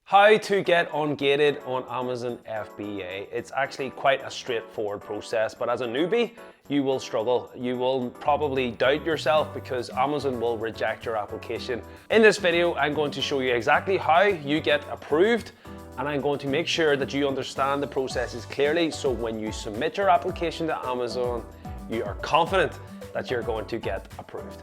How to get ungated on Amazon FBA. It's actually quite a straightforward process, but as a newbie, you will struggle. You will probably doubt yourself because Amazon will reject your application. In this video, I'm going to show you exactly how you get approved, and I'm going to make sure that you understand the processes clearly, so when you submit your application to Amazon, you are confident that you're going to get approved.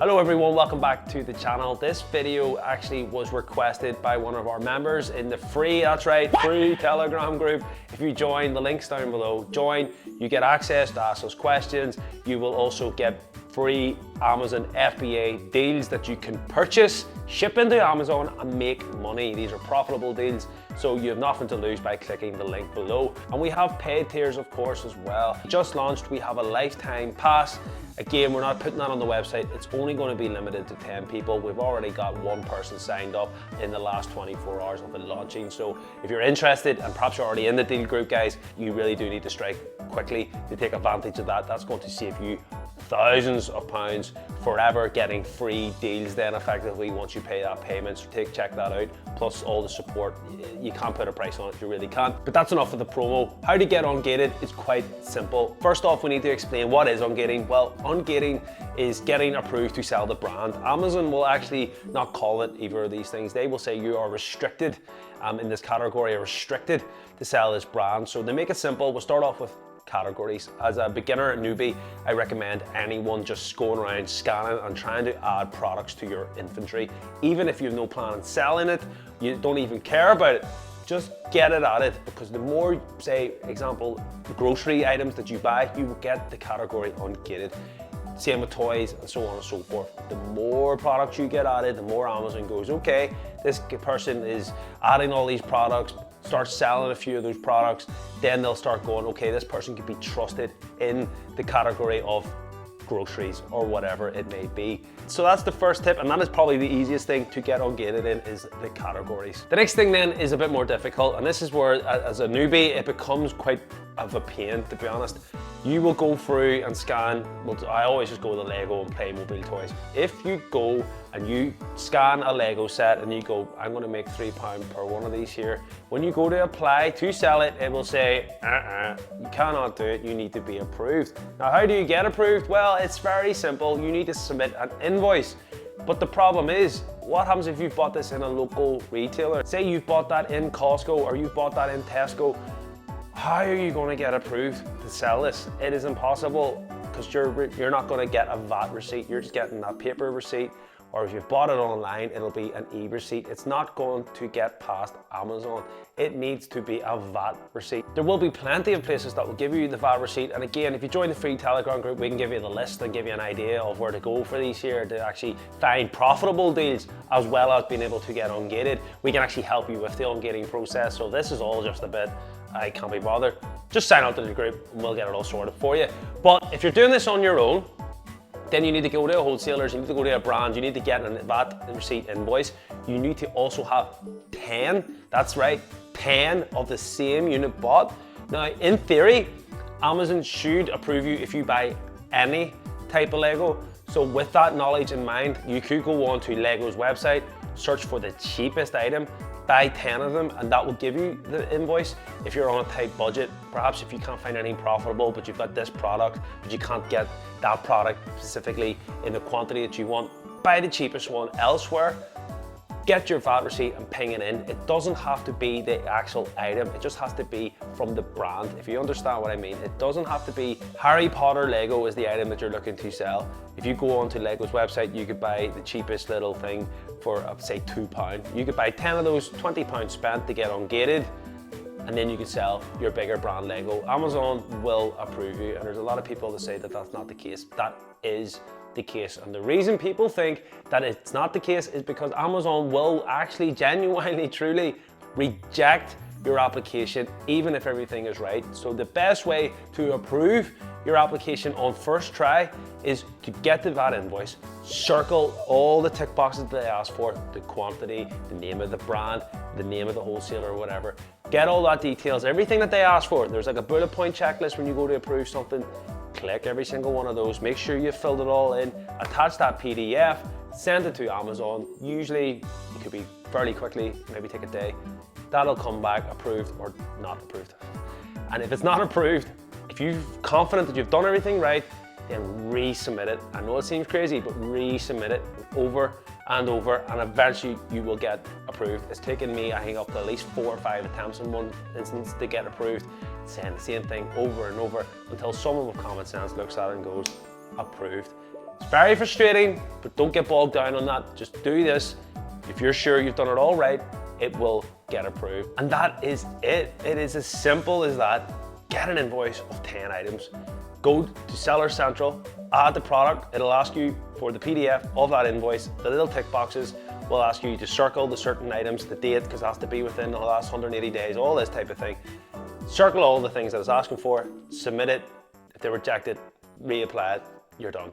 Hello everyone, welcome back to the channel. This video actually was requested by one of our members in the free, that's right, free Telegram group. If you join, the link's down below, join, you get access to ask us questions. You will also get free Amazon FBA deals that you can purchase, ship into Amazon and make money. These are profitable deals, so you have nothing to lose by clicking the link below. And we have paid tiers, of course, as well. Just launched, we have a lifetime pass. Again, we're not putting that on the website. It's only going to be limited to 10 people. We've already got one person signed up in the last 24 hours of it launching. So if you're interested, and perhaps you're already in the deal group, guys, you really do need to strike quickly to take advantage of that. That's going to save you thousands of pounds forever, getting free deals then effectively once you pay that payment. So check that out, plus all the support. You can't put a price on it, you really can't. But that's enough of the promo. How to get ungated is quite simple. First off, we need to explain what is ungating. Well, ungating is getting approved to sell the brand. Amazon will actually not call it either of these things. They will say you are restricted in this category, or restricted to sell this brand. So to make it simple, we'll start off with categories. As a beginner and newbie, I recommend anyone just going around scanning and trying to add products to your inventory. Even if you have no plan on selling it, you don't even care about it, just get it added, because the more, say, example, grocery items that you buy, you will get the category ungated. Same with toys and so on and so forth. The more products you get added, the more Amazon goes, okay, this person is adding all these products, start selling a few of those products, then they'll start going, okay, this person could be trusted in the category of groceries or whatever it may be. So that's the first tip, and that is probably the easiest thing to get ungated in, is the categories. The next thing then is a bit more difficult, and this is where, as a newbie, it becomes quite of a pain, to be honest. You will go through and scan, I always just go with the Lego and Playmobil toys. If you go and you scan a Lego set and you go, I'm gonna make £3 per one of these here, when you go to apply to sell it, it will say, you cannot do it, you need to be approved. Now, how do you get approved? Well, it's very simple. You need to submit an invoice. But the problem is, what happens if you bought this in a local retailer? Say you bought that in Costco or you bought that in Tesco. How are you going to get approved to sell this? It is impossible, because you're not going to get a VAT receipt. You're just getting a paper receipt, or if you bought it online, it'll be an e-receipt. It's not going to get past Amazon. It needs to be a VAT receipt. There will be plenty of places that will give you the VAT receipt. And again, if you join the free Telegram group, we can give you the list and give you an idea of where to go for these here to actually find profitable deals, as well as being able to get ungated. We can actually help you with the ungating process. So this is all just a bit, I can't be bothered. Just sign up to the group and we'll get it all sorted for you. But if you're doing this on your own, then you need to go to wholesalers, you need to go to a brand, you need to get a VAT receipt invoice. You need to also have 10, that's right, 10 of the same unit bought. Now, in theory, Amazon should approve you if you buy any type of Lego. So with that knowledge in mind, you could go on to Lego's website, search for the cheapest item, buy 10 of them, and that will give you the invoice. If you're on a tight budget, perhaps if you can't find anything profitable, but you've got this product, but you can't get that product specifically in the quantity that you want, buy the cheapest one elsewhere, get your VAT receipt and ping it in. It doesn't have to be the actual item, it just has to be from the brand, if you understand what I mean. It doesn't have to be Harry Potter Lego is the item that you're looking to sell. If you go onto Lego's website, you could buy the cheapest little thing for, say, £2. You could buy 10 of those, £20 spent to get ungated, and then you could sell your bigger brand Lego. Amazon will approve you, and there's a lot of people that say that that's not the case. That is the case, and the reason people think that it's not the case is because Amazon will actually genuinely, truly reject your application even if everything is right. So the best way to approve your application on first try is to get the VAT invoice, circle all the tick boxes that they ask for, the quantity, the name of the brand, the name of the wholesaler or whatever. Get all that details, everything that they ask for. There's like a bullet point checklist when you go to approve something. Click every single one of those, make sure you filled it all in, attach that PDF, send it to Amazon. Usually it could be fairly quickly, maybe take a day. That'll come back approved or not approved. And if it's not approved, if you're confident that you've done everything right, then resubmit it. I know it seems crazy, but resubmit it over and over, and eventually you will get approved. It's taken me, I think, up to at least 4 or 5 attempts in one instance to get approved, saying the same thing over and over until someone with common sense looks at it and goes, approved. It's very frustrating, but don't get bogged down on that. Just do this. If you're sure you've done it all right, it will get approved. And that is it. It is as simple as that. Get an invoice of 10 items. Go to Seller Central, add the product. It'll ask you for the PDF of that invoice. The little tick boxes will ask you to circle the certain items, the date, because it has to be within the last 180 days, all this type of thing. Circle all the things that it's asking for, submit it. If they reject it, reapply it, you're done.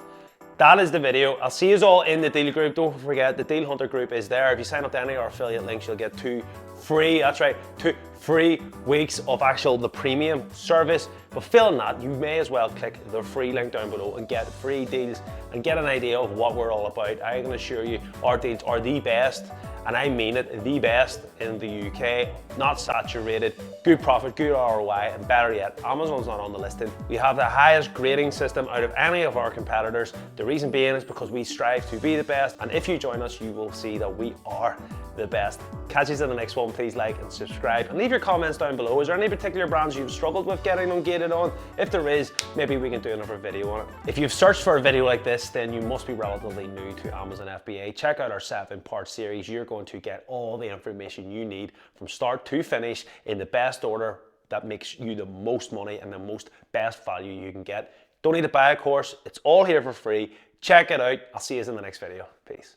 That is the video. I'll see you all in the deal group. Don't forget, the Deal Hunter group is there. If you sign up to any of our affiliate links, you'll get 2 free, that's right, 2 free weeks of the premium service. But failing that, you may as well click the free link down below and get free deals and get an idea of what we're all about. I can assure you our deals are the best, and I mean it, the best in the UK, not saturated, good profit, good ROI, and better yet, Amazon's not on the listing. We have the highest grading system out of any of our competitors. The reason being is because we strive to be the best, and if you join us, you will see that we are the best. Catch you in the next one. Please like and subscribe and leave your comments down below. Is there any particular brands you've struggled with getting Ungated on? If there is, maybe we can do another video on it. If you've searched for a video like this, then you must be relatively new to Amazon FBA. Check out our 7-part series. You're going to get all the information you need from start to finish in the best order that makes you the most money and the most best value you can get. Don't need to buy a course. It's all here for free. Check it out. I'll see you in the next video. Peace.